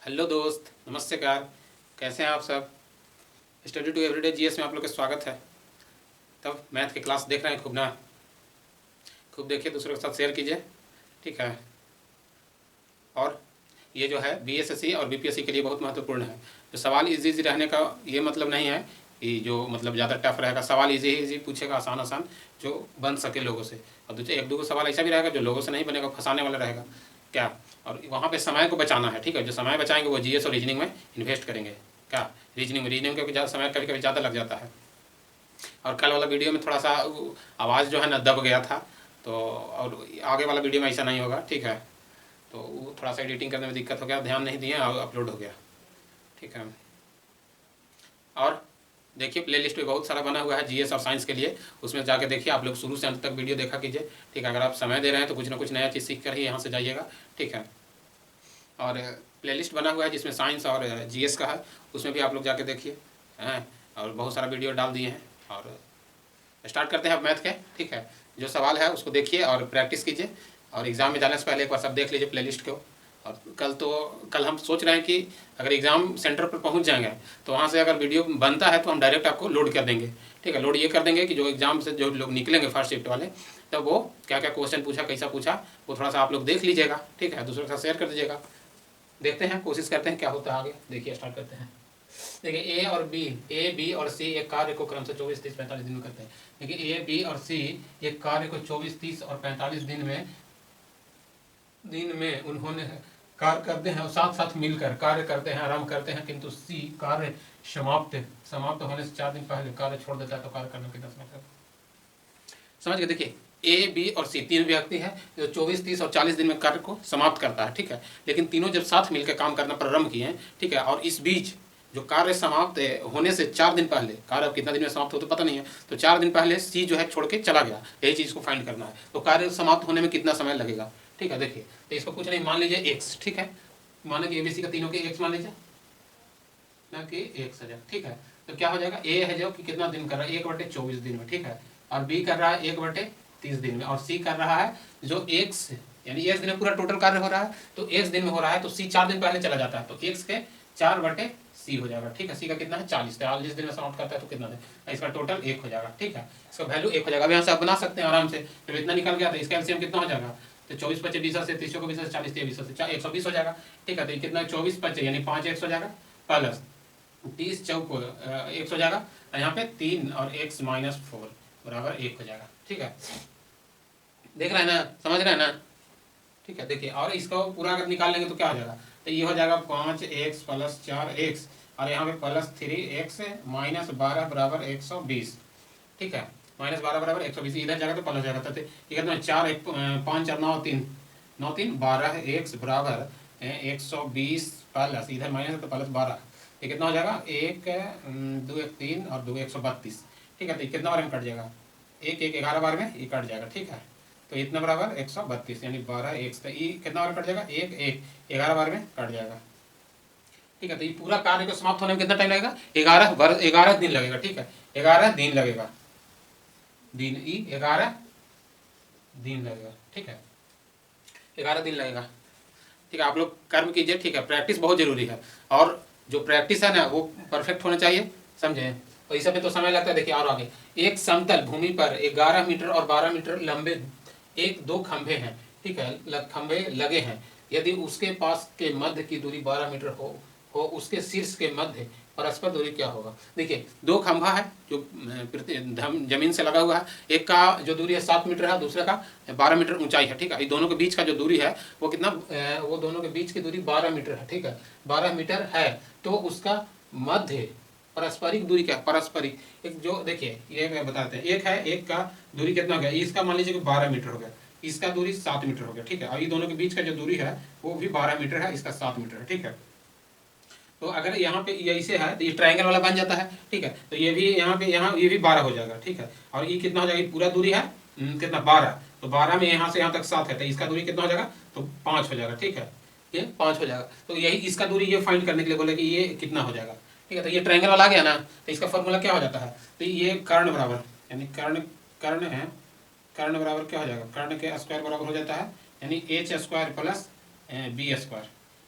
Hello दोस्त, नमस्कार। कैसे हैं आप सब? स्टडी टू एवरीडे जीएस में आप लोग का स्वागत है। तब मैथ की क्लास देख रहे हैं खूब ना? खूब देखिए, दूसरों के साथ शेयर कीजिए, ठीक है। और ये जो है बीएसएससी और बीपीएससी के लिए बहुत महत्वपूर्ण है। जो सवाल इजी रहने का ये मतलब नहीं है कि जो मतलब ज़्यादा टफ रहेगा। सवाल इजी पूछेगा, आसान आसान जो बन सके लोगों से। और दूसरे एक दो सवाल ऐसा भी रहेगा जो लोगों से नहीं बनेगा, फंसाने वाला रहेगा क्या। और वहाँ पे समय को बचाना है, ठीक है। जो समय बचाएंगे वो जीएस और रीजनिंग में इन्वेस्ट करेंगे। क्या रीजनिंग के ज़्यादा समय कभी कभी ज़्यादा लग जाता है। और कल वाला वीडियो में थोड़ा सा आवाज़ जो है ना दब गया था, तो और आगे वाला वीडियो में ऐसा नहीं होगा, ठीक है। तो वो थोड़ा सा एडिटिंग करने में दिक्कत हो गया, ध्यान नहीं दिए और अपलोड हो गया, ठीक है। और देखिए प्लेलिस्ट में बहुत सारा बना हुआ है जीएस और साइंस के लिए, उसमें जाके देखिए। आप लोग शुरू से अंत तक वीडियो देखा कीजिए, ठीक है। अगर आप समय दे रहे हैं तो कुछ ना कुछ नया चीज़ सीख कर ही यहाँ से जाइएगा, ठीक है। और प्लेलिस्ट बना हुआ है जिसमें साइंस और जीएस का है, उसमें भी आप लोग जाके देखिए हैं। और बहुत सारा वीडियो डाल दिए हैं। और स्टार्ट करते हैं अब मैथ के, ठीक है। जो सवाल है उसको देखिए और प्रैक्टिस कीजिए। और एग्ज़ाम में जाने से पहले एक बार सब देख लीजिए प्लेलिस्ट को। और कल हम सोच रहे हैं कि अगर एग्ज़ाम सेंटर पर पहुंच जाएंगे तो वहाँ से अगर वीडियो बनता है तो हम डायरेक्ट आपको लोड कर देंगे, ठीक है। लोड ये कर देंगे कि जो एग्ज़ाम से जो लोग निकलेंगे फर्स्ट शिफ्ट वाले, तब वो क्या क्या क्वेश्चन पूछा, कैसा पूछा, वो थोड़ा सा आप लोग देख लीजिएगा, ठीक है। दूसरों के साथ शेयर कर दीजिएगा। देखते हैं, कोशिश करते हैं क्या होता है आगे। देखिए स्टार्ट करते हैं। देखिए ए बी और सी एक कार्य को क्रम से 24, 30, 45 दिन में करते हैं। देखिए ए बी और सी एक कार्य को 24, 30 और 45 दिन में उन्होंने कार्य करते हैं और साथ साथ मिलकर कार्य करते हैं, आराम करते हैं। किंतु सी कार्य समाप्त होने से 4 दिन पहले कार्य छोड़ देता है, तो कार्य करने कितना समय लगता है? समझ गए। देखिए ए बी और सी तीन व्यक्ति हैं जो 24, 30 और 40 दिन में कार्य को समाप्त करता है, ठीक है। लेकिन तीनों जब साथ मिलकर काम करना प्रारंभ किए हैं, ठीक है। और इस बीच जो कार्य समाप्त होने से 4 दिन पहले, कार्य अब कितना दिन में समाप्त हो तो पता नहीं है, तो 4 दिन पहले सी जो है छोड़ के चला गया। यही चीज़ को फाइंड करना है। तो कार्य समाप्त होने में कितना समय लगेगा, ठीक है। देखिए तो इसको कुछ नहीं, मान लीजिए एक्स, ठीक है। माना कि एबीसी का तीनों के एक्स मान लीजिए ना कि एक्स है, ठीक है। तो क्या हो जाएगा, ए है जो कि कितना दिन कर रहा है 1/24 दिन में, ठीक है। और बी कर रहा है 1/30 दिन में। और सी कर रहा है जो एक्स यानी एक्स दिन में पूरा टोटल कार्य हो रहा है, तो एक्स दिन में हो रहा है, तो सी 4 दिन पहले चला जाता है, तो एक्स के 4/सी हो जाएगा, ठीक है। सी का कितना है 40 दिन में समाप्त करता है, तो कितना दिन, इसका टोटल 1 हो जाएगा, ठीक है। इसका वैल्यू 1 हो जाएगा। अब यहाँ से आप बना सकते हैं आराम से। जब इतना निकल गया तो इसका एलसीएम कितना हो जाएगा, तो 24 25 20 से 30 को 20 से 40 20 से 120 हो जाएगा, ठीक है। तो कितना 24 25 यानी 5 एक्स हो जाएगा, प्लस 30 चौको 1 हो जाएगा। यहाँ पे 3 और x - 4 बराबर 1 हो जाएगा, ठीक है। देख रहे हैं ना, समझ रहे हैं ना, ठीक है। देखिए और इसको पूरा अगर निकाल लेंगे तो क्या हो जाएगा, तो ये हो जाएगा 5x + 4x और यहाँ पे +3x - 12 बराबर 120, ठीक है। -12 बराबर 120, इधर जाएगा तो प्लस जाएगा। तो ये कितना 4 5 और 9 3 9 3 12 x बराबर 120 प्लस इधर माइनस है तो प्लस 12, ये कितना हो जाएगा 1 2 1 3 और 2 132, ठीक है। तो कितना बार में कट जाएगा, 1 1 11 बार में ये कट जाएगा, ठीक है। तो इतना बराबर 132 यानी 12 x, तो ये कितना बार कट जाएगा 1 1 11 बार में कट जाएगा, ठीक है। तो ये पूरा कार्य को समाप्त होने में कितना टाइम लगेगा, 11 दिन लगेगा, ठीक है। 11 दिन लगेगा, 11 दिन लगेगा, ठीक है। 11 दिन लगेगा, ठीक है। आप लोग कर्म कीजिए, ठीक है। प्रैक्टिस बहुत जरूरी है, और जो प्रैक्टिस है ना वो परफेक्ट होना चाहिए, समझे। तो इस समय तो समय लगता है। देखिए और आगे, एक समतल भूमि पर 11 मीटर और 12 मीटर लंबे दो खंभे हैं, ठीक है। खंभे लगे हैं। यदि उसके पास के मध्य की दूरी 12 मीटर हो उसके शीर्ष के मध्य परस्पर दूरी क्या होगा। देखिए दो खंभा है जो जमीन से लगा हुआ है। एक का जो दूरी है 7 मीटर है, दूसरे का 12 मीटर ऊंचाई है, ठीक है। ये दोनों के बीच का जो दूरी है वो कितना, वो दोनों के बीच की दूरी 12 मीटर है, ठीक है। 12 मीटर है, तो उसका मध्य पारस्परिक दूरी क्या, पारस्परिक एक जो देखिए ये मैं बताते हैं, एक है, एक का दूरी कितना हो गया, इसका मान लीजिए कि 12 मीटर हो गया, इसका दूरी 7 मीटर हो गया, ठीक है। और ये दोनों के बीच का जो दूरी है वो भी 12 मीटर है, इसका 7 मीटर है, ठीक है। तो अगर यहाँ पे ये ऐसे है तो ये ट्रायंगल वाला बन जाता है, ठीक है। तो ये भी यहाँ पे ये भी 12 हो जाएगा, ठीक है। और ये कितना हो जाएगा, पूरा दूरी है कितना 12, तो 12 में यहाँ से यहाँ तक 7 है, तो इसका दूरी कितना हो जाएगा, तो 5 हो जाएगा, ठीक है। ये 5 हो जाएगा। तो यही इसका दूरी ये फाइंड करने के लिए बोले कि ये कितना हो जाएगा, ठीक है। तो ये ट्रायंगल वाला आ गया ना, तो इसका फॉर्मूला क्या हो जाता है, तो ये कर्ण बराबर यानी कर्ण है, कर्ण बराबर क्या हो जाएगा, कर्ण के स्क्वायर बराबर हो जाता है यानी h² + b²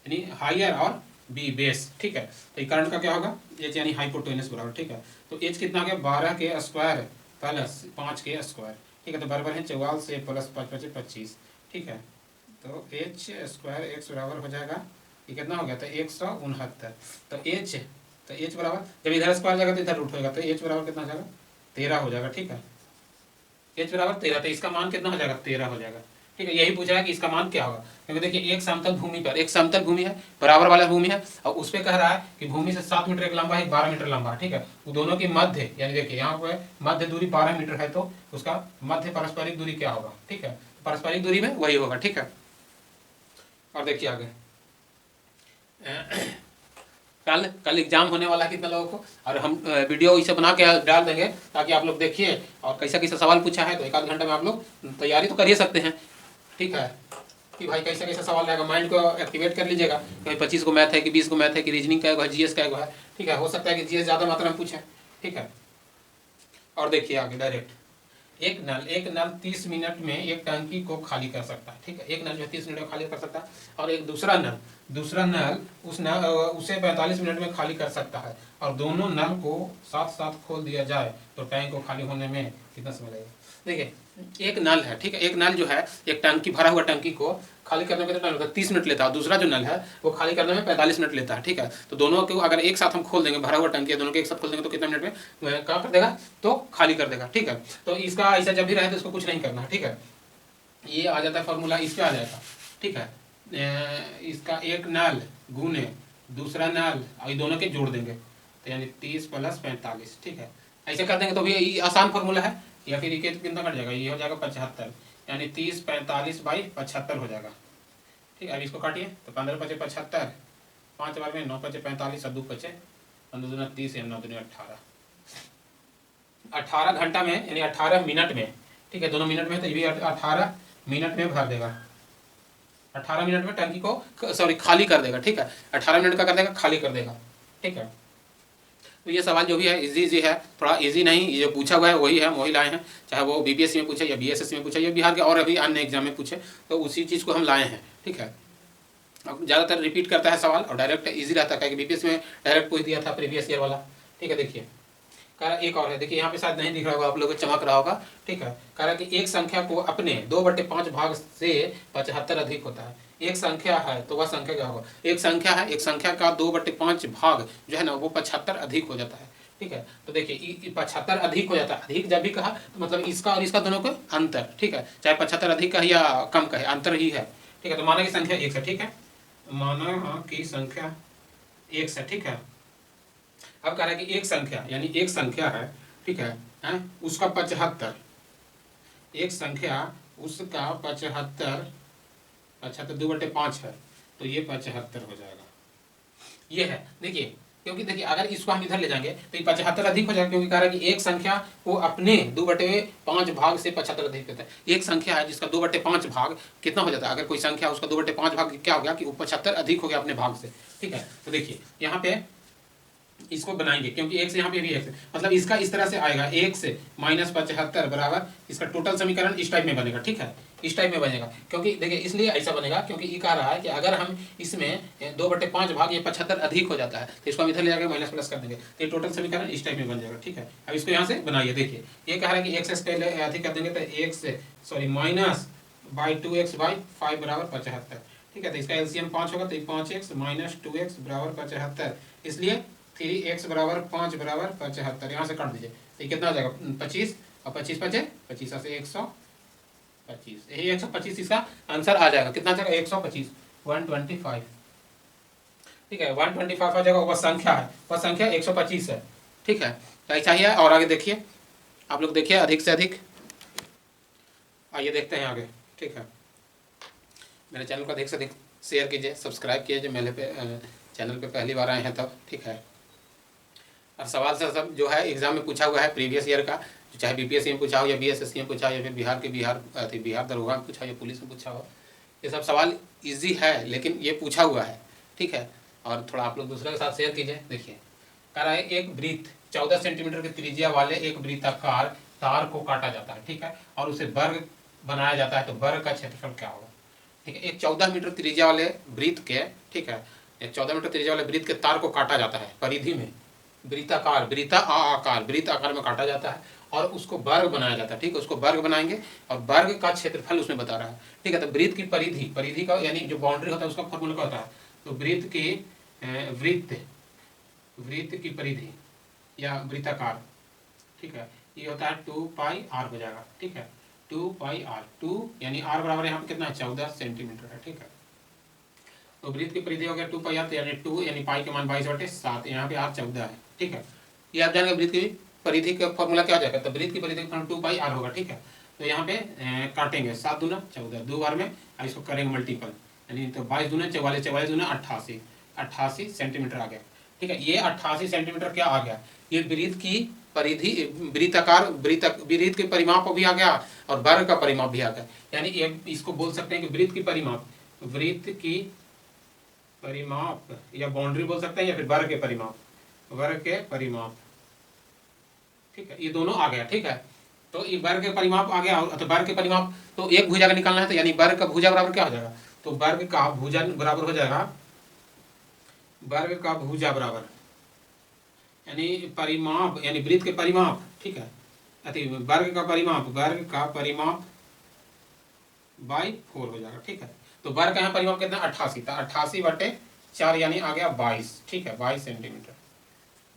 यानी हाइयर और बी बेस, ठीक है। तो ये करंट का क्या होगा, एच यानी हाइपोटेनस बराबर, ठीक है। तो एच कितना हो गया 12 के स्क्वायर प्लस 5 के स्क्वायर, ठीक है। तो बराबर है 44 से प्लस 5 5 25, ठीक है। तो एच स्क्वायर एक्स बराबर हो जाएगा, ये कितना हो गया था 169। तो एच बराबर जब इधर स्क्वायर जाएगा तो इधर रूट होगा, तो एच बराबर कितना हो जाएगा 13 हो जाएगा, ठीक है। एच बराबर 13, तो इसका मान कितना हो जाएगा 13 हो जाएगा, ठीक है। यही पूछा है कि इसका मान क्या होगा, क्योंकि देखिए एक समतल भूमि पर, एक समतल भूमि है, बराबर वाला भूमि है, और उस पर कह रहा है कि भूमि से 7 मीटर एक लंबा है, 12 मीटर लंबा है, ठीक है। वो दोनों की मध्य यानी देखिए यहाँ पे मध्य दूरी 12 मीटर है, तो उसका मध्य पारस्परिक दूरी क्या होगा, ठीक है। पारस्परिक दूरी में वही होगा, ठीक है। और देखिए आगे कल एग्जाम होने वाला है कितने लोगों को, और हम वीडियो इसे बना के डाल देंगे ताकि आप लोग देखिए, और कैसा कैसा सवाल पूछा है, तो एक आध घंटे में आप लोग तैयारी तो कर ही सकते हैं, ठीक है। कि भाई कैसा कैसा सवाल रहेगा, माइंड को एक्टिवेट कर लीजिएगा। कहीं 25 को मैथ है कि 20 को मैथ है कि रीजनिंग का है, जीएस का है, ठीक है। हो सकता है कि जीएस ज़्यादा मात्रा में पूछे, ठीक है। और देखिए आगे डायरेक्ट एक नल 30 मिनट में एक टंकी को खाली कर सकता है, ठीक है। एक नल जो 30 मिनट में खाली कर सकता है, और एक दूसरा नल उसे 45 मिनट में खाली कर सकता है, और दोनों नल को साथ साथ खोल दिया जाए तो टैंक को खाली होने में कितना समय लगेगा। देखिए एक नल है, ठीक है। एक नल जो है एक टंकी, भरा हुआ टंकी को खाली करने में कितना टाइम लगता है 30 मिनट लेता है, और दूसरा जो नल है वो खाली करने में 45 मिनट लेता है, ठीक है। तो दोनों को अगर एक साथ हम खोल देंगे, भरा हुआ टंकी है, दोनों के एक साथ खोल देंगे तो कितने मिनट में क्या कर देगा, तो खाली कर देगा, ठीक है। तो इसका ऐसा जब भी रहे तो इसको कुछ नहीं करना, ठीक है। ये आ जाता है फॉर्मूला, इस पे आ जाएगा, ठीक है। इसका एक नल गुने दूसरा नल, और ये दोनों के जोड़ देंगे, तो यानी 30 प्लस 45, ठीक है। ऐसे कर देंगे तो भी ये आसान फॉर्मूला है। या फिर ये कितना कट जाएगा, ये हो जाएगा 75, यानी 30 45 बाई 75 हो जाएगा, ठीक है। अब इसको काटिए तो 15 पचे 75, 5 बार में 9 पचे 45, और 2 पचे 15 दूना 30, 9 दूनी 18, 18 घंटा में यानी 18 मिनट में, ठीक है। दोनों मिनट में तो ये भी 18 मिनट में भर देगा, 18 मिनट में टंकी को सॉरी खाली कर देगा, ठीक है। 18 मिनट का कर देगा, खाली कर देगा, ठीक है। तो ये सवाल जो भी है इजी है, थोड़ा इजी नहीं, ये पूछा हुआ है वही है, वही लाए हैं, चाहे वो बीपीएससी में पूछे या बीएसएससी में पूछे या बिहार के और अभी अन्य एग्जाम में पूछे, तो उसी चीज़ को हम लाए हैं, ठीक है। अब ज़्यादातर रिपीट करता है सवाल, और डायरेक्ट इजी रहता है, कि बीपीएससी में डायरेक्ट पूछ दिया था प्रीवियस ईयर वाला, ठीक है। देखिए कह एक और है, देखिए यहाँ पे शायद नहीं दिख रहा होगा आप लोगों को, चमक रहा होगा, ठीक है। कह रहा कि एक संख्या को अपने 2/5 भाग से 75 अधिक होता है। एक संख्या है तो वह संख्या क्या होगा, एक संख्या का 2/5 भाग जो है ना वो 75 अधिक हो जाता है, ठीक है। तो देखिए 75 अधिक हो जाता है, अधिक जब भी कहा तो मतलब इसका और इसका दोनों का अंतर, ठीक है। चाहे 75 अधिक का या कम का है, अंतर ही है, ठीक है। तो माना की संख्या 1 है, ठीक है। माना की संख्या 1 है, ठीक है। अब कह रहा है कि एक संख्या यानी एक संख्या है, ठीक है, उसका 75, एक संख्या उसका 75 2/5 है, तो ये 75 हो जाएगा, ये है। देखिए क्योंकि देखिए अगर इसको हम इधर ले जाएंगे तो ये 75 अधिक हो जाएगा, क्योंकि कह रहा है कि एक संख्या को अपने 2/5 भाग से 75 अधिक होता है। एक संख्या है जिसका 2/5 भाग कितना हो जाता है, अगर कोई संख्या उसका 2/5 भाग क्या हो गया कि वो 75 अधिक हो गया अपने भाग से, ठीक है। तो देखिए यहाँ पे इसको बनाएंगे, क्योंकि एक से यहाँ पे भी एक से, मतलब इसका इस तरह से आएगा, 1 से -75 बराबर इसका टोटल समीकरण इस टाइप में बनेगा, ठीक है। इस टाइप में बनेगा, क्योंकि देखिए इसलिए ऐसा बनेगा क्योंकि ये कह रहा है कि अगर हम इसमें 2/5 भाग ये 75 अधिक हो जाता है तो इसको हम इधर ले जाकर माइनस प्लस कर देंगे, तो ये टोटल समीकरण इस टाइप में बन जाएगा, ठीक है। अब इसको यहाँ से बनाइए, देखिए ये कह रहा है कि x पहले अधिक कर देंगे तो x से सॉरी -2x/5 बराबर 75, ठीक है। तो इसका एलसीएम 5 होगा, तो 5x - 2x बराबर 75, इसलिए 3x बराबर 5 बराबर 75, यहाँ से काट दीजिए तो ये कितना हो जाएगा 25, और 25 पचे 25 से 125, यही 125 इसका आंसर आ जाएगा। कितना आ जाएगा 125, 125, ठीक है। 125 आ जाएगा, वह संख्या है, वह संख्या 125 है, ठीक है। तो ऐसा ही है। और आगे देखिए आप लोग देखिए अधिक से अधिक, आइए देखते हैं आगे, ठीक है। मेरे चैनल को अधिक से अधिक शेयर कीजिए, सब्सक्राइब कीजिए, मेरे पे चैनल पे पहली बार आए हैं तब, ठीक है। और सवाल से सब जो है एग्जाम में पूछा हुआ है प्रीवियस ईयर का, चाहे बीपीएससी में पूछा हो या बीएसएससी में पूछा हो या फिर बिहार दरोगा में पूछा हो या पुलिस में पूछा हो, ये सब सवाल इजी है लेकिन ये पूछा हुआ है, ठीक है। और थोड़ा आप लोग दूसरे के साथ शेयर कीजिए। देखिए कह रहा है एक वृत्त 14 सेंटीमीटर की त्रिज्या वाले एक वृत्ताकार तार को काटा जाता है, ठीक है, और उसे वर्ग बनाया जाता है, तो वर्ग का क्षेत्रफल क्या होगा, ठीक है। एक 14 मीटर त्रिज्या वाले वृत्त के, ठीक है, 14 मीटर त्रिज्या वाले वृत्त के तार को काटा जाता है परिधि में, वृत्ताकार, वृत्ता आकार, वृत्त आकार में काटा जाता है और उसको वर्ग बनाया जाता है। ठीक है, उसको वर्ग बनाएंगे और वर्ग का क्षेत्रफल उसमें बता रहा है। ठीक है, तो वृत्त की परिधि, परिधि का यानी जो बाउंड्री होता है उसका फॉर्मूला क्या होता है, तो वृत्त की वृत्त की परिधि या वृत्ताकार, ठीक है, ये होता है 2 पाई r हो जाएगा। ठीक है, 2 पाई r, 2 यानी r बराबर यहाँ पे कितना है 14 सेंटीमीटर है। ठीक है, तो वृत्त की परिधि हो गया 2 पाई r, तो यानी 2 यानी पाई के मान 22/7, यहाँ पे r 14 है। ठीक है, ये आप जानेंगे वृत्त की परिधि का फॉर्मूला क्या हो जाएगा, तो वृत्त की परिधि का 2 पाई r होगा। ठीक है, तो यहाँ पे काटेंगे 7 दूना 14, 2 बार में इसको करेंगे मल्टीपल, यानी तो 22 दूना 44, 44 दूना 88, 88 सेंटीमीटर आ गया। ठीक है, ये 88 सेंटीमीटर क्या आ गया, ये वृत्त की परिधि, वृत्ताकार, वृत्त के परिमाप भी आ गया और वर्ग का परिमाप भी आ गया। यानी ये इसको बोल सकते हैं कि वृत्त की परिमाप, वृत्त की परिमाप या बाउंड्री बोल सकते हैं या फिर वर्ग के परिमाप, वर्ग के परिमाप। ठीक है, ये दोनों आ गया। ठीक है, तो ये वर्ग के परिमाप आ गया, तो वर्ग के परिमाप, तो एक भुजा का निकालना है, तो यानी वर्ग का भुजा बराबर क्या हो जाएगा, तो वर्ग का भुजा बराबर हो जाएगा, वर्ग का भुजा बराबर यानी परिमाप यानी वृत्त के परिमाप। ठीक है, अति वर्ग का परिमाप, वर्ग का परिमाप बाई 4 हो जाएगा। ठीक है, तो वर्ग का यहाँ परिमाप कितना 88, तो 88/4 यानी आ गया 22। ठीक है, 22 सेंटीमीटर,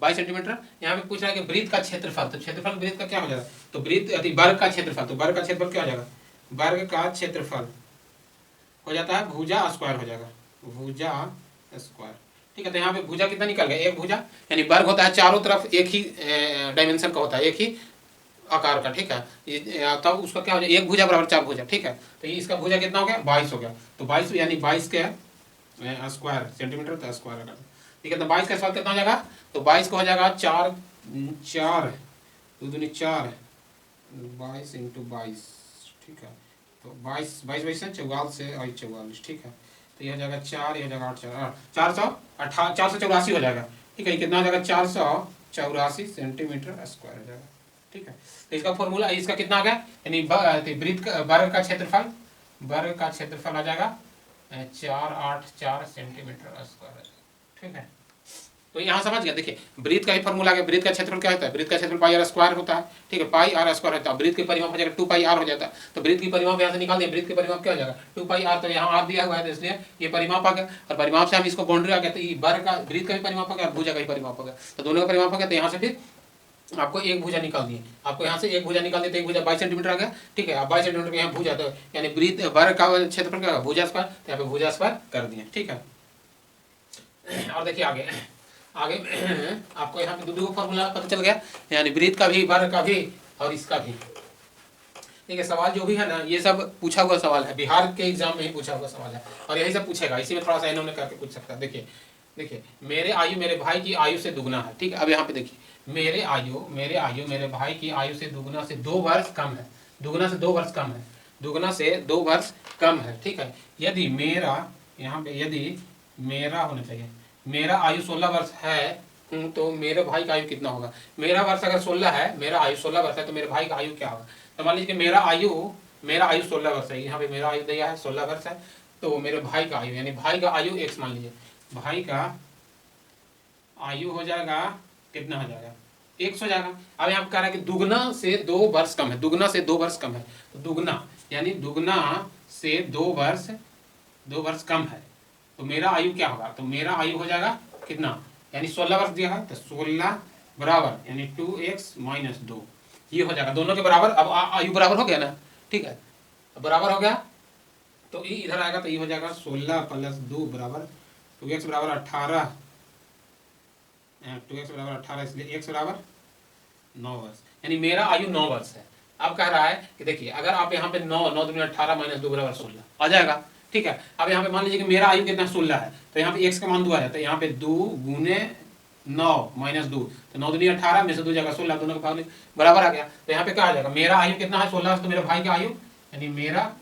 22 सेंटीमीटर। यहाँ पे पूछ रहा है कि वृत्त का क्षेत्रफल, तो क्षेत्रफल वृत्त का क्या हो जाएगा, तो वृत्त अति वर्ग का क्षेत्रफल, तो वर्ग का क्षेत्रफल क्या हो जाएगा, वर्ग का क्षेत्रफल हो जाता है भुजा स्क्वायर हो जाएगा, भुजा स्क्वायर। ठीक है, तो यहाँ पे भुजा कितना निकल गया, एक भुजा, यानी वर्ग होता है चारों तरफ एक ही डायमेंशन का होता है, एक ही आकार का। ठीक है, तब उसका क्या हो जाए, एक भुजा बराबर 4 भुजा। ठीक है, तो इसका भुजा कितना हो गया 22 हो गया, तो 22 यानी 22 के स्क्वायर सेंटीमीटर तो स्क्वायर होगा। ठीक है, तो 22 का स्क्वायर कितना हो जाएगा, तो 22 का हो जाएगा 4 2 दूनी 4 22 × 22। ठीक है, तो 22 22 से 44 से 44। ठीक है, तो यह हो जाएगा 4, यह हो जाएगा 8 484 हो जाएगा। ठीक है, ये कितना हो जाएगा 484 सेंटीमीटर स्क्वायर हो जाएगा। ठीक है, तो इसका फॉर्मूला, इसका कितना आ गया, यानी वृत्त वर्ग का क्षेत्रफल, वर्ग का क्षेत्रफल आ जाएगा 484 सेंटीमीटर स्क्वायर। ठीक है, तो यहाँ समझ गया। देखिए वृत्त का ही फॉर्मूला आ गया, वृत्त का क्षेत्रफल क्या होता है, वृत्त का क्षेत्रफल पाई r स्क्वायर होता है। ठीक है, पाई r स्क्वायर होता है, वृत्त के परिमाप हो जाएगा 2 पाई r हो जाता है, तो वृत्त की परिमाप यहाँ से निकाल दिया, वृत्त के परिमाप क्या हो जाएगा 2 पाई r, तो यहाँ r दिया हुआ है, तो इसलिए ये परिमाप आ गया, और परिमाप से हम इसको बाउंड्री आ गया, तो ये वर्ग का वृत्त का भी परिमाप हो गया और भुजा का भी परिमाप हो गया, तो दोनों का परिमाप हो गया। तो यहाँ से फिर आपको एक भुजा निकाल दिए, आपको यहाँ से एक भुजा निकाल दिए, तो एक भुजा 22 सेंटीमीटर आ गया। ठीक है, अब 22 सेंटीमीटर का यहाँ भुजा, तो यानी वृत्त वर्ग का क्षेत्रफल क्या भुजा स्क्वायर, तो यहाँ पे भुजा स्क्वायर कर दिए। ठीक है, और देखिए आगे आगे आपको यहाँ पे दो फॉर्मूला पता चल गया, यानी वृत्त का भी, वर्ग का भी और इसका भी। ठीक है, सवाल जो भी है ना, ये सब पूछा हुआ सवाल है, बिहार के एग्जाम में ही पूछा हुआ सवाल है और यही सब पूछेगा, इसी में थोड़ा सा इन्होंने करके पूछ सकता है। देखिए देखिए, मेरे आयु मेरे भाई की आयु से दुगना है। ठीक है, अब यहाँ पे देखिए, मेरे आयु मेरे भाई की आयु से दुगना से 2 वर्ष कम है, दुगना से 2 वर्ष कम है, दुगना से 2 वर्ष कम है। ठीक है, यदि मेरा, यहाँ पे यदि मेरा होना चाहिए, मेरा आयु 16 वर्ष है, तो मेरे भाई का आयु कितना होगा, मेरा वर्ष अगर 16 है, मेरा आयु 16 वर्ष है, तो मेरे भाई का आयु क्या होगा, तो मान लीजिए मेरा आयु 16 वर्ष है, यहाँ पे मेरा आयु दिया है 16 वर्ष है, तो मेरे भाई का आयु, यानी भाई का आयु x मान लीजिए, भाई का आयु हो जाएगा कितना हो जाएगा x हो जाएगा। अब यहाँ कह रहा है कि दुगना से 2 वर्ष कम है, दुगना से 2 वर्ष कम है, तो दुगना यानी दुगना से 2 वर्ष कम है, तो मेरा आयु क्या होगा, तो मेरा आयु हो जाएगा कितना, यानी 16 वर्ष दिया है, तो 16 बराबर यानी 2x - 2, ये हो जाएगा दोनों के बराबर। अब आयु बराबर हो गया ना, ठीक है, बराबर हो गया, तो ये इधर आएगा, तो ये हो जाएगा 16 + 2 बराबर 2x बराबर 18, 2x बराबर 18, इसलिए x बराबर 9 वर्ष, यानी मेरा आयु 9 वर्ष है। अब कह रहा है कि देखिए, अगर आप यहाँ पे 9 दूनी 18 - 2 बराबर 16 आ जाएगा। ठीक है, अब यहाँ पे मान लीजिए कि मेरा आयु कितना 16 है, तो यहाँ पे x का मान 2 आ जाता है, यहाँ पे 2 × 9 - 2, तो 9 दूनी 18 में से 2 जगह 16, दोनों का बराबर आ गया। तो यहाँ पे क्या आ जाएगा, मेरा आयु कितना है 16, तो मेरे भाई का आयु, यानी मेरा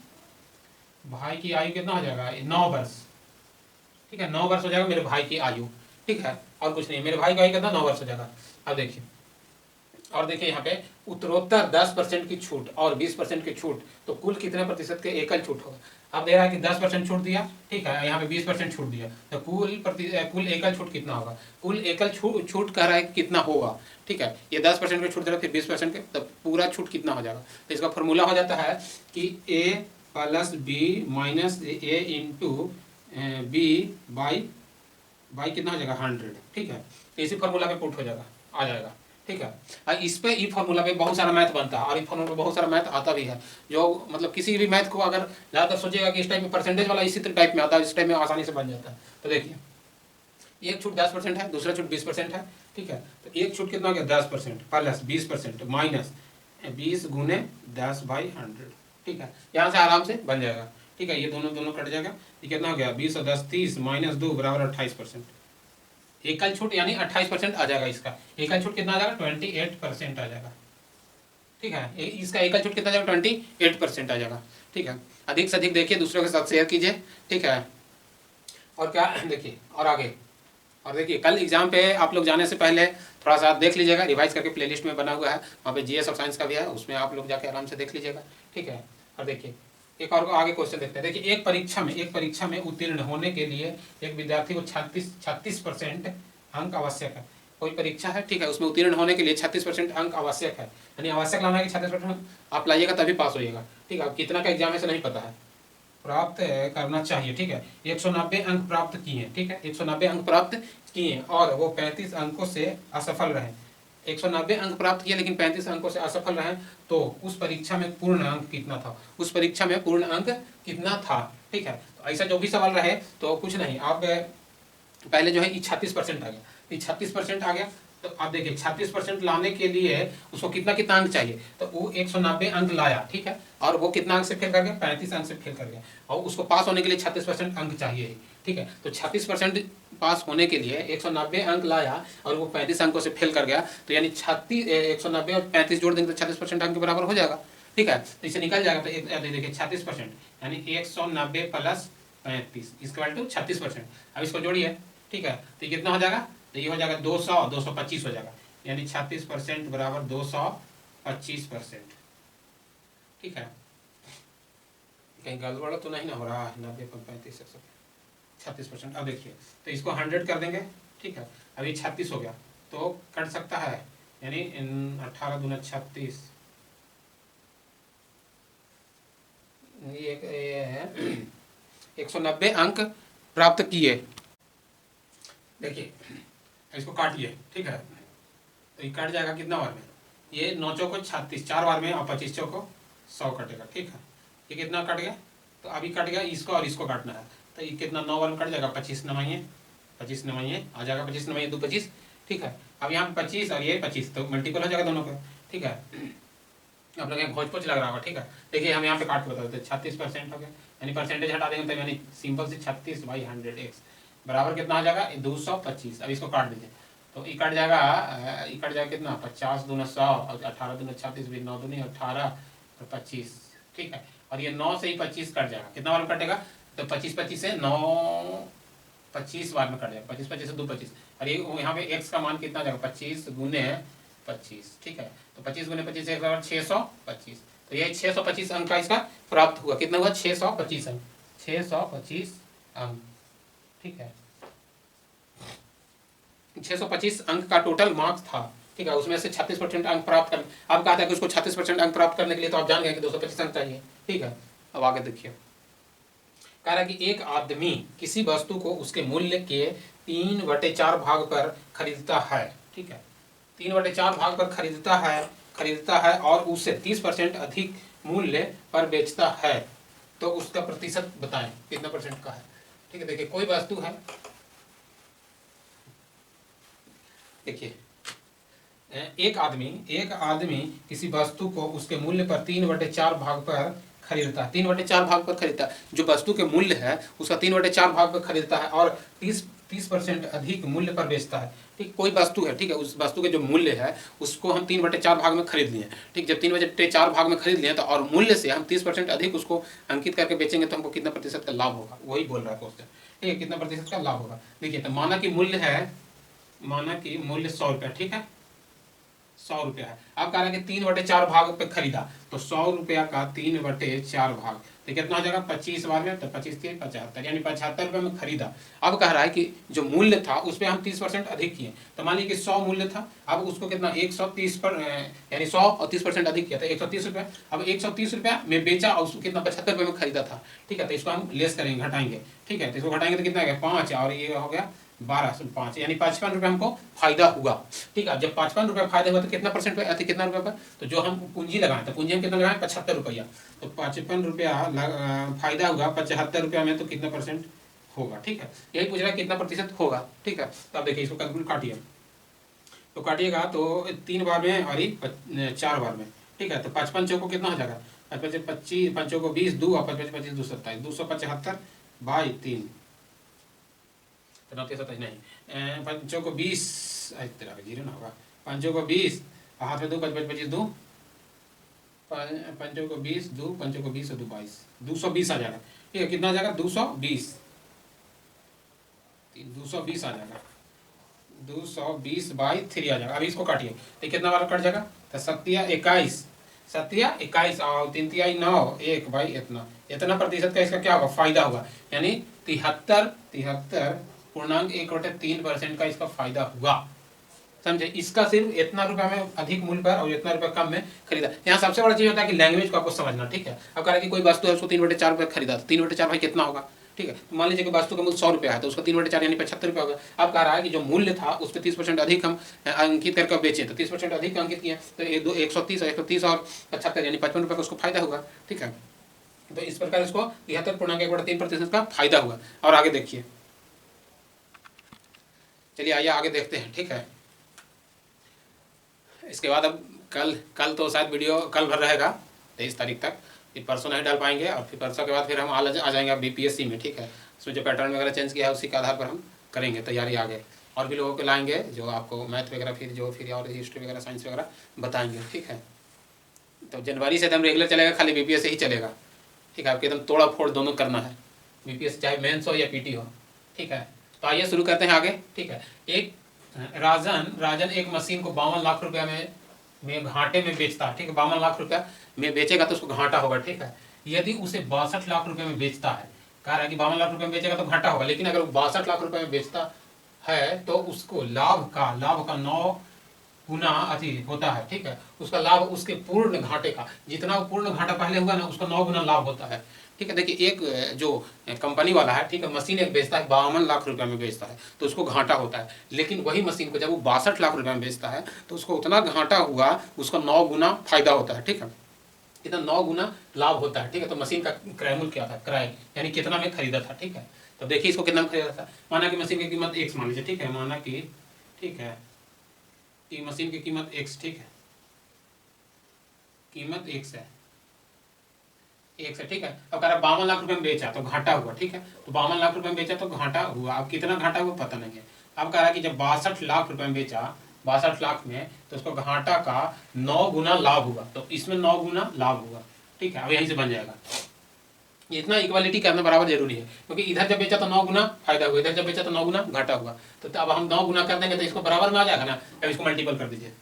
भाई की आयु कितना हो जाएगा 9 वर्ष। ठीक है, 9 वर्ष हो जाएगा मेरे भाई की आयु। ठीक है, और कुछ नहीं, मेरे भाई का आयु कितना 9 वर्ष हो जाएगा। अब देखिए, और देखिए यहाँ पे उत्तरोत्तर 10% की छूट और 20% की छूट, तो कुल कितने प्रतिशत के एकल छूट होगा। अब दे रहा है कि 10% छूट दिया, ठीक है, यहाँ पे 20% छूट दिया, तो कुल एकल छूट कितना होगा। कुल एकल छूट कह रहा है कि कितना होगा, ठीक है। ये 10% का छूट दे रहा है, फिर 20% के, तब पूरा छूट कितना हो जाएगा। तो इसका फॉर्मूला हो जाता है कि a plus b minus a into b by कितना हो जाएगा 100, ठीक है। तो इसी फॉर्मूला पे पुट हो जाएगा, आ जाएगा, ठीक है। और इस पे ई फार्मूला पे बहुत सारा मैथ बनता है और ई फार्मूला पे बहुत सारा मैथ आता भी है, जो मतलब किसी भी मैथ को अगर ज़्यादातर सोचिएगा कि इस टाइप में परसेंटेज वाला इसी टाइप में आता है, इस टाइप में आसानी से बन जाता है। तो देखिए एक छूट 10% है, दूसरा छूट 20% है, ठीक है। तो एक छूट कितना हो गया 10% प्लस 20% माइनस 20 गुने 10/100, ठीक है। यहाँ से आराम से बन जाएगा, ठीक है। ये दोनों कट जाएगा, ये कितना हो गया 20 और 10 30 माइनस 2 बराबर 28%। एकल छूट यानी 28% आ जाएगा। इसका एकल छूट कितना आ जाएगा 28% आ जाएगा, ठीक है। इसका एकल छूट कितना आ जाएगा 28% आ जाएगा, ठीक है। अधिक से अधिक देखिए, दूसरों के साथ शेयर कीजिए, ठीक है। और क्या देखिए और आगे, और देखिए कल एग्जाम पे आप लोग जाने से पहले थोड़ा सा देख लीजिएगा, रिवाइज करके प्लेलिस्ट में बना हुआ है, वहाँ पे जीएस और साइंस का भी है, उसमें आप लोग जाके आराम से देख लीजिएगा, ठीक है। और देखिए एक और आगे क्वेश्चन देखते हैं। देखिए एक परीक्षा में उत्तीर्ण होने के लिए एक विद्यार्थी को 36% अंक आवश्यक है। कोई परीक्षा है, ठीक है, उसमें उत्तीर्ण होने के लिए 36% अंक आवश्यक है, यानी आवश्यक लाना है कि 36% आप लाइएगा तभी पास होइएगा, ठीक है। कितना का एग्जाम है से नहीं पता है, प्राप्त करना चाहिए, ठीक है। 190 अंक प्राप्त किए, ठीक है, 190 अंक प्राप्त किए और वो 35 अंकों से असफल रहे। 190 अंक प्राप्त किए लेकिन 35 अंकों से असफल रहे, तो उस परीक्षा में पूर्ण अंक कितना था, उस परीक्षा में पूर्ण अंक कितना था, ठीक है। तो ऐसा जो भी सवाल रहे तो कुछ नहीं, आप पहले जो है 36% आ गया, 36% आ गया, तो आप देखिए 36% लाने के लिए उसको कितना कितना अंक चाहिए, तो वो 190 अंक लाया, ठीक है। और वो कितना अंक से फेल कर गया 35 अंक से फेल कर गया, और उसको पास होने के लिए 36% अंक चाहिए, ठीक है। तो 36% पास होने के लिए 190 अंक लाया और वो 35 अंकों से फेल कर गया, तो यानी 190 और 35 जोड़ देंगे तो 36% अंक के बराबर हो जाएगा, ठीक है। तो इसे निकल जाएगा। तो देखिए 36% यानी 190 प्लस 35 इसके टू 36%। अब इसको जोड़िए, ठीक है, तो कितना हो जाएगा, तो ये हो जाएगा 225 हो जाएगा, यानी 36% बराबर 225%, ठीक है। कहीं गड़बड़ तो नहीं ना हो रहा है, 90 पर 35 36%। अब देखिए तो इसको 100 कर देंगे, ठीक है। अब ये 36 हो गया तो कट सकता है, यानी 18 दूना 36, ये है 190 अंक प्राप्त किए। देखिए इसको काटिए, ठीक है, तो ये कट जाएगा कितना बार में, ये 9 चौको 36, 4 बार में, और 25 चौको 100 कटेगा, ठीक है। ये कितना कट गया, तो अभी कट गया इसको और इसको काटना है, तो ये कितना 9 बार में कट जाएगा, 25 नवाइए आ जाएगा, 25 नवाइए 2 25, ठीक है। अब यहाँ पे 25 और ये 25 तो मल्टीपल हो जाएगा दोनों का, ठीक है। आप लोग यहाँ घोच पोच लग रहा होगा, ठीक है। देखिए हम यहाँ पे काट के बता देते 36% हो गया, यानी परसेंटेज हटा देंगे तो यानी सिंपल से 36/100x बराबर कितना आ जाएगा 225। अब इसको काट दीजिए तो ये कट जाएगा कितना 50 दूना 100 और 18 दूना 36 भी 9 दूनी 18 और 25, ठीक है। और ये 9 से ही 25 कट जाएगा, कितना बार में कटेगा, तो 25 से 9 25 बार में कट जाएगा, 25 से 2 25, और ये यहाँ पे x का मान कितना आ जाएगा 25 गुने 25, ठीक है। तो 25 गुने 25 बराबर 625, तो ये 625 अंक का इसका प्राप्त हुआ, कितना हुआ 625 अंक, 625 अंक, ठीक है। 625 अंक का टोटल मार्क्स था, ठीक है। उसमें से 36% अंक प्राप्त करने, अब कहा था कि उसको 36% अंक प्राप्त करने के लिए तो आप जान गए कि 225 अंक चाहिए, ठीक है। अब आगे देखिए, कह रहा है कि एक आदमी किसी वस्तु को उसके मूल्य के 3/4 भाग पर खरीदता है, ठीक है। 3/4 भाग पर खरीदता है और उसे 30% अधिक मूल्य पर बेचता है, तो उसका प्रतिशत बताएं कितना परसेंट का है, ठीक है। देखिए कोई वस्तु है, देखिए एक आदमी किसी वस्तु को उसके मूल्य पर 3/4 भाग पर खरीदता है, 3/4 भाग पर खरीदता है, जो वस्तु के मूल्य है उसका 3/4 भाग पर खरीदता है और 30% अधिक मूल्य पर बेचता है, ठीक। कोई वस्तु है, ठीक है, उस वस्तु के जो मूल्य है उसको हम 3/4 भाग में खरीद लिए, ठीक। जब 3/4 भाग में खरीद लिए तो और मूल्य से हम 30% अधिक उसको अंकित करके बेचेंगे तो हमको कितना प्रतिशत का लाभ होगा, वही बोल रहा है क्वेश्चन, ठीक है, कितना प्रतिशत का लाभ होगा। देखिए तो माना कि मूल्य 100 रुपया, ठीक है, 100 रुपया है। अब कह रहा है कि 3/4 भाग पे खरीदा, तो 100 रुपया का 3/4 भाग तो कितना हो जाएगा 25 बार में, तो 25 3 75, यानी 75 रुपये में खरीदा। अब कह रहा है कि जो मूल्य था उस पर हम 30% अधिक किए, तो मान लीजिए कि 100 मूल्य था, अब उसको कितना 130 पर यानी 100 और 30% अधिक किया था 130 रुपया। अब 130 रुपया में बेचा और उसको कितना 75 रुपये में खरीदा था, ठीक है। तो इसको हम लेस करेंगे, घटाएंगे, ठीक है। तो इसको घटाएंगे तो कितना आ गया 5 और ये हो गया 12 5, यानी 55 रुपये हमको फायदा हुआ, ठीक है। जब 55 रुपये फायदा हुआ तो कितना परसेंट पे, कितना रुपये पर, तो जो हम पूंजी लगाए, तो पूंजी हम कितना लगाए 75 रुपया, तो 55 रुपया फायदा हुआ 75 रुपया में, तो कितना परसेंट होगा, ठीक है। यही पूछ रहा है कितना प्रतिशत होगा, ठीक है। तो अब देखिए इसको कैलकुलेट काटिए, तो काटिएगा तो 3 बार में और 4 बार में, ठीक है। तो 55 चौको कितना हो जाएगा 55 25 5 को 20 2 और 55 25 227 275 बाई 3 27 नहीं 5 को 20 तेरा जीरो ना होगा 5 को 20 हाथ में 2 55 25 2 5 को 20 2 5 को 20 और 2 22 220 आ जाएगा, ठीक है। कितना आ जाएगा 220 220 आ जाएगा 220 बाई 3 आ जाएगा। अभी इसको काटिए तो कितना वाला कट जाएगा, तो 7 21 और 3 3 9 1 बाई इतना प्रतिशत का इसका क्या होगा फायदा होगा, यानी 73.1/3% का इसका फायदा हुआ, समझे। इसका सिर्फ इतना रुपया में अधिक मूल्य पर और इतना रुपया कम में खरीदा। यहाँ सबसे बड़ा चीज होता है कि लैंग्वेज को आपको समझना, ठीक है। अब कह रहा है कि कोई वस्तु है उसको 3/4 रुपये खरीदा, तो 3/4 भाई कितना होगा, ठीक है। तो मान लीजिए कि वस्तु का मूल्य 100 रुपया है, तो उसका 3/4 यानी 75 रुपया होगा। अब कह रहा है कि जो मूल्य था उस पर 30% अधिक हम अंकित करके बेचे, तो 30% अधिक अंकित किए, तो 130 और 75 यानी 55 रुपये का उसको फायदा होगा, ठीक है। तो इस प्रकार इसको 73.1/3% का फायदा हुआ। और आगे देखिए, चलिए आइए आगे देखते हैं, ठीक है। इसके बाद अब कल तो शायद वीडियो कल भर रहेगा 23 तारीख तक, फिर परसों नहीं डाल पाएंगे, और फिर परसों के बाद फिर हम आ जाएंगे बीपीएससी में, ठीक है। उसमें जो पैटर्न वगैरह चेंज किया है उसी के आधार पर हम करेंगे तैयारी आगे, और भी लोगों को लाएंगे जो आपको मैथ वगैरह फिर और हिस्ट्री वगैरह साइंस वगैरह बताएंगे, ठीक है। तो जनवरी से एकदम रेगुलर चलेगा, खाली बीपीएससी ही चलेगा, ठीक है। आपको एकदम तोड़ा फोड़ दोनों करना है, बीपीएससी चाहे मेंस हो या पीटी हो, ठीक है। तो आइए शुरू करते हैं आगे, ठीक है। एक राजन एक मशीन को 52 लाख रुपया में घाटे में बेचता है, ठीक है। 52 लाख रुपया में बेचेगा तो उसको घाटा होगा, ठीक है। यदि उसे 62 लाख रुपए में बेचता है, कह रहा है कि 52 लाख रुपए में बेचेगा तो घाटा होगा, लेकिन अगर वो 62 लाख रुपए में बेचता है तो उसको लाभ का 9 गुना अधिक होता है, ठीक है। उसका लाभ उसके पूर्ण घाटे का, जितना वो पूर्ण घाटा पहले हुआ ना उसका 9 गुना लाभ होता है, ठीक है। देखिए एक जो कंपनी वाला है, ठीक है, मशीन एक बेचता है 52 लाख रुपए में बेचता है तो उसको घाटा होता है, लेकिन वही मशीन को जब वो 62 लाख रुपए में बेचता है तो उसको उतना घाटा हुआ उसका 9 गुना फायदा होता है, ठीक है। इतना 9 गुना लाभ होता है, ठीक है। तो मशीन का क्रय मूल्य क्या था, क्रय यानी कितना में खरीदा था, ठीक है। तो देखिए इसको कितना में खरीदा था, माना कि मशीन की कीमत x मान लीजिए, ठीक है। माना कि ठीक है कि मशीन की कीमत x, ठीक है, कीमत x है, ठीक है। अब कह रहा 52 लाख रुपए में बेचा तो घाटा हुआ, ठीक है। तो 52 लाख रुपए में बेचा तो घाटा हुआ, अब कितना घाटा हुआ पता नहीं है। अब कह रहा है कि जब 62 लाख रुपए में बेचा 62 लाख में, तो उसको घाटा का 9 गुना लाभ हुआ, तो इसमें 9 गुना लाभ हुआ, ठीक है। अब यहीं से बन जाएगा, इतना इक्वालिटी करना बराबर जरूरी है, क्योंकि इधर जब बेचा तो 9 गुना फायदा हुआ, इधर जब बेचा तो 9 गुना घाटा हुआ। तो अब हम 9 गुना कर देंगे तो इसको बराबर में आ जाएगा ना, अब इसको मल्टीपल कर दीजिए।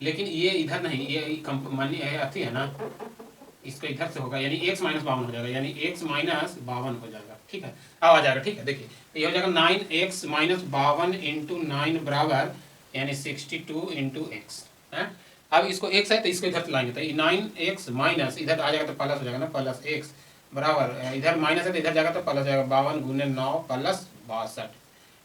लेकिन ये इधर नहीं, ये मानिए अथी है ना, इसको इधर से होगा, यानी x - 52 हो जाएगा, यानी x - 52 हो जाएगा, ठीक है। अब आ जाएगा, ठीक है। देखिए ये हो जाएगा 9x - 52 इंटू 9 बराबर यानी 62 इंटू x है। अब इसको x है तो इसको इधर लाएंगे तो 9x माइनस इधर आ जाएगा तो प्लस हो जाएगा ना, प्लस x बराबर इधर माइनस है तो इधर जाएगा तो प्लस जाएगा 52 गुने 9 प्लस 62,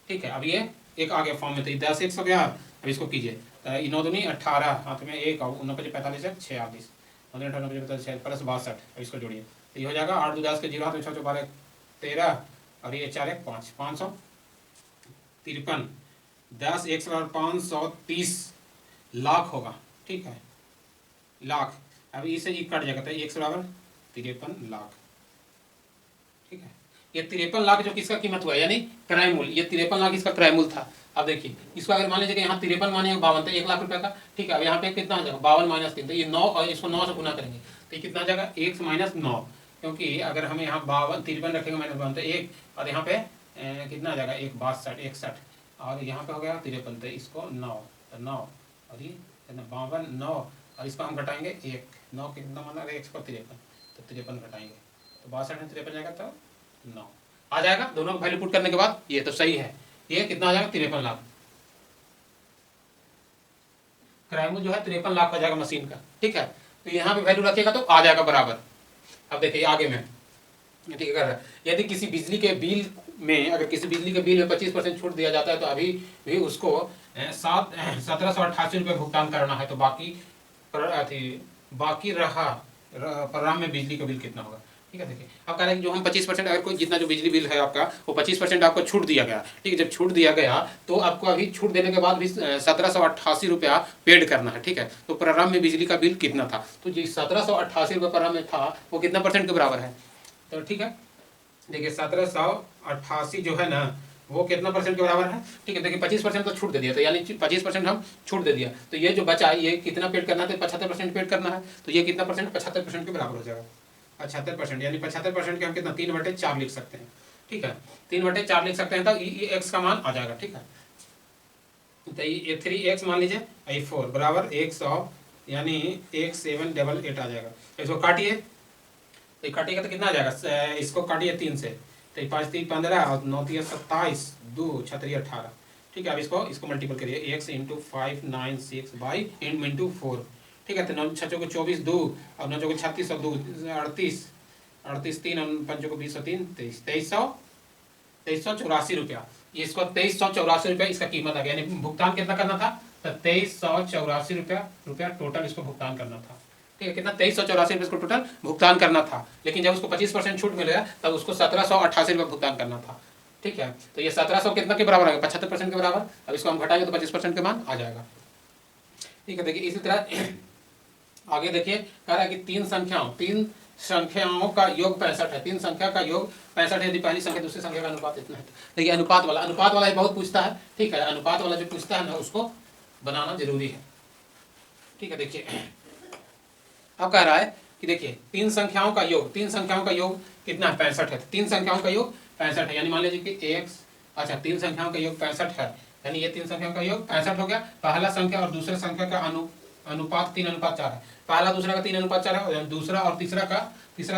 ठीक है। अब ये एक आ गया फॉर्म में, तो 10x हो गया। अब इसको कीजिए तो 9 दूनी 18, हाथ में 1 और 9 × 45 है 46 प्लस 62, इसको जोड़िए तो ये हो जाएगा 8 2 10 के 0 हाथ में 6 12 13 और ये 4 1 5 553 10 1 बराबर 530 लाख होगा, ठीक है, लाख। अब इसे ये कट जाएगा तो 1 बराबर 53 लाख, ठीक है। ये 53 लाख जो किसका कीमत हुआ यानी क्रय मूल्य, ये 53 लाख इसका क्रय मूल्य था। अब देखिए इसको अगर मान लीजिए कि यहाँ 53 माने 52 तो 1 लाख रुपए का, ठीक है। अब यहाँ पे कितना हो जाएगा 52 माइनस 3, तो ये 9 और इसको 9 से गुना करेंगे तो ये कितना जाएगा 1 माइनस 9, क्योंकि अगर हमें यहाँ 53 रखेंगे माइनस 52 तो 1 और यहाँ पे कितना आ जाएगा 1 62 61 और यहाँ पे हो गया 53 तो इसको 9 तो 9 और ये कितना 52 9 और इसको हम घटाएंगे 1 9 कितना माना 1 पर 53 तो 53 घटाएंगे तो 62 में 53 जाएगा तो 9 आ जाएगा। दोनों का वैल्यू पुट करने के बाद ये तो सही है। ये कितना आ जाएगा 53 लाख। क्राइम जो है 53 लाख हो जाएगा मशीन का। ठीक है, तो यहाँ पे वैल्यू रखेगा तो आ जाएगा बराबर। अब देखिए आगे में ठीक है, यदि किसी बिजली के बिल में अगर किसी बिजली के बिल में 25% छूट दिया जाता है तो अभी भी उसको 1788 रुपये भुगतान करना है। तो बाकी रहा परिणाम में बिजली का बिल कितना होगा। ठीक है, देखिए अब कह रहे हैं कि जो हम 25% अगर कोई जितना जो बिजली बिल है आपका वो 25% आपको छूट दिया गया। ठीक है, जब छूट दिया गया तो आपको अभी छूट देने के बाद भी 1788 रुपया पेड करना है। ठीक है, तो प्रारंभ में बिजली का बिल कितना था, तो जी 1788 रुपये प्रारंभ में था वो कितना परसेंट के बराबर है। तो ठीक है, देखिए 1788 जो है ना वो कितना परसेंट के बराबर है। ठीक है, देखिए 25% तो छूट दे दिया, तो यानी 25% हम छूट दे दिया, तो ये जो बचा ये कितना पेड करना है, तो 75% पेड करना है। तो ये कितना परसेंट 75% के बराबर हो जाएगा। 75% यानी 75% के हम कितना 3/4 लिख सकते हैं। ठीक है, 3/4 लिख सकते हैं तो एक्स का मान आ जाएगा। ठीक है, तो ये 3x मान लीजिए, ये 4 बराबर 100 यानी 1788 आ जाएगा। तो इसको काटिए, तो काटिएगा तो कितना आ जाएगा, इसको काटिए 3 से, तो 5 3 15 और 9 3 27 2 6 3 18। ठीक है, अब इसको मल्टीपल करिए x × 596 बाई × 4। ठीक है, तो 9 6 को 24 2 और 9 को 36 और 2 38 38 3 और 5 को 20 और 3 23 2384 रुपया। इसको 2384 रुपया इसका कीमत आ गया, यानी भुगतान कितना करना था, तो 2384 रुपया टोटल इसको भुगतान करना था। ठीक है, कितना 2384 रुपये इसको टोटल भुगतान करना था, लेकिन जब उसको 25% छूट मिलेगा तब उसको 1788 रुपये भुगतान करना था। ठीक है, तो ये 1700 कितना के बराबर आएगा, 75% के बराबर। अब इसको हम घटाएंगे तो 25% के मान आ जाएगा। ठीक है, देखिए इसी तरह आगे देखिए कह रहा है कि तीन संख्याओं का योग 65 है। 3 संख्या का योग 65 है यदि पहली संख्या दूसरी संख्या का अनुपात इतना है। देखिए अनुपात वाला ही बहुत पूछता है। ठीक है, अनुपात वाला जो पूछता है ना उसको बनाना जरूरी है। ठीक है, देखिए अब कह रहा है कि देखिए 3 संख्याओं का योग कितना है 65 है। 3 संख्याओं का योग 65 है, यानी मान लीजिए कि x अच्छा 3 संख्याओं का योग 65 है, यानी ये 3 संख्याओं का योग 65 हो गया। पहला संख्या और दूसरे संख्या का अनुपात 3:4 है। पहला दूसरा का 3:4 है और दूसरा और तीसरा का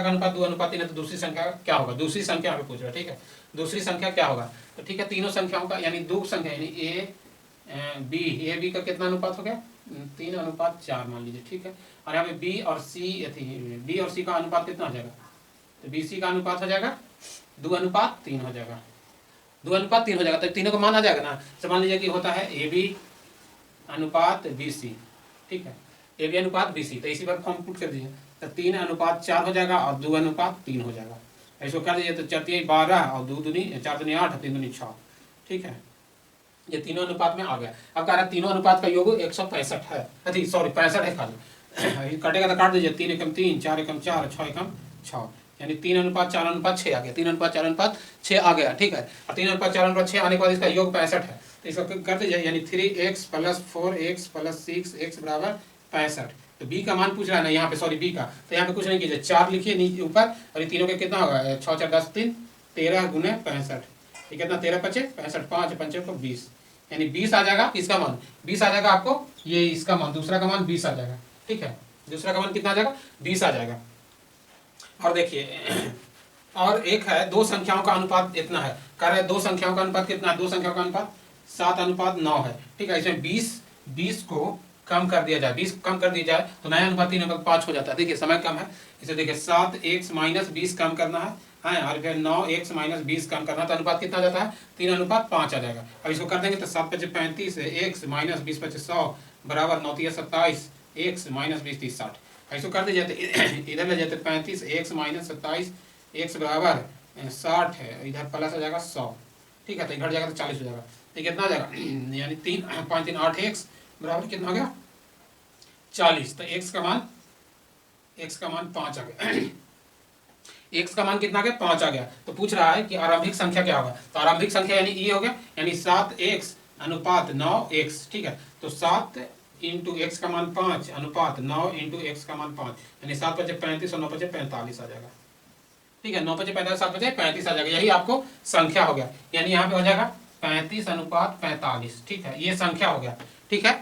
अनुपात 2:3 है। तो दूसरी संख्या क्या होगा, दूसरी संख्या हमें पूछ रहा है। ठीक है, दूसरी संख्या क्या होगा, तो ठीक है तीनों संख्याओं का यानी दो संख्या यानी ए बी का कितना अनुपात हो गया 3:4 मान लीजिए। ठीक है, और यहाँ पे बी और सी का अनुपात कितना हो जाएगा, तो बी सी का अनुपात हो जाएगा 2:3 हो जाएगा। 2:3 हो जाएगा, तो तीनों का मान आ जाएगा ना। तो मान लीजिए कि होता है ए बी अनुपात बी सी। ठीक है, ए बी अनुपात बी सी, तो इसी पर फॉर्म पुट कर दीजिए, तो 3:4 हो जाएगा और 2:3 हो जाएगा। इसको कर दीजिए तो 4 12 और 2 दूनी 4 दूनी 8 3 दूनी 6। ठीक है, ये तीनों अनुपात में आ गया। अब कह रहा है तीनों अनुपात का योग 165 है, अच्छा सॉरी 65 है खाली कटेगा तो काट दीजिए 3 एकम 3 4 एकम 4 6 एकम 6, यानी 3:4:6 आ गया। 3:4:6 आ गया। ठीक है, और 3:4:6 आने के बाद इसका योग 65 है, तो इसका कर दीजिए यानी 3x + 4x + 6x = 65। तो b का मान पूछ रहा है ना यहाँ पे, सॉरी b का, तो यहाँ पे कुछ नहीं कीजिए 4 लिखिए नीचे ऊपर, और ये तीनों के कितना होगा 6 4 10 3 13 × 65। ये कितना 13 5 65 5 5 को 20, यानी 20 आ जाएगा। इसका मान 20 आ जाएगा आपको, ये इसका मान दूसरा का मान 20 आ जाएगा। ठीक है, दूसरा का मान कितना आ जाएगा 20 आ जाएगा। और देखिए और एक है दो संख्याओं का अनुपात इतना है, कह रहे हैं दो संख्याओं का अनुपात कितना है, दो संख्याओं का अनुपात 7:9 है। ठीक है, इसमें 20 को कम कर दिया जाए, 20 कम कर दिया जाए तो नया अनुपात 3:5 हो जाता है। देखिए समय कम है, इसे देखिए 7x - 20 कम करना है और फिर 9x - 20 कम करना, तो अनुपात कितना आ जाता है 3:5 आ जाएगा। अब इसको कर देंगे तो 7 × 5 = 35 x - 20 × 100 = 9 × 27 x - 20 = 30 60। इसको कर दीजिए तो इधर ले जाते 35 x - 27 x = 60 है, इधर प्लस हो जाएगा 100। ठीक है, तो घट जाएगा तो 40 हो जाएगा। तो कितना आ जाएगा यानी 3 5 3 8 x बराबर कितना हो गया 40। तो x का मान 5 आ गया। x का मान कितना आ गया 5 आ गया। तो पूछ रहा है कि आरंभिक संख्या क्या होगा, तो आरंभिक संख्या यानी ये हो गया, यानी 7x अनुपात 9x। ठीक है, तो 7 × x का मान 5 अनुपात 9 × x का मान 5, यानी 7 × 5 = 35 और 9 × 5 = 45 आ जाएगा। ठीक है, 9 × 5 = 45 7 × 5 = 35 आ जाएगा। यही आपको संख्या हो गया, यानी यहाँ पे हो जाएगा 35:45। ठीक है, ये संख्या हो गया। ठीक है,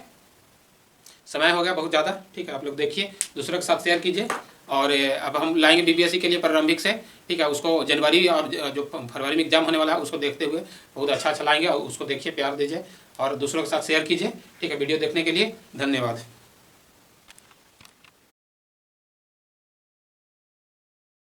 समय हो गया बहुत ज़्यादा, ठीक है। आप लोग देखिए, दूसरों के साथ शेयर कीजिए। और अब हम लाएंगे बीपीएससी के लिए प्रारंभिक से, ठीक है। उसको जनवरी और जो फरवरी में एग्जाम होने वाला है उसको देखते हुए बहुत अच्छा लाएंगे, और उसको देखिए, प्यार दीजिए और दूसरों के साथ शेयर कीजिए, ठीक है। वीडियो देखने के लिए धन्यवाद।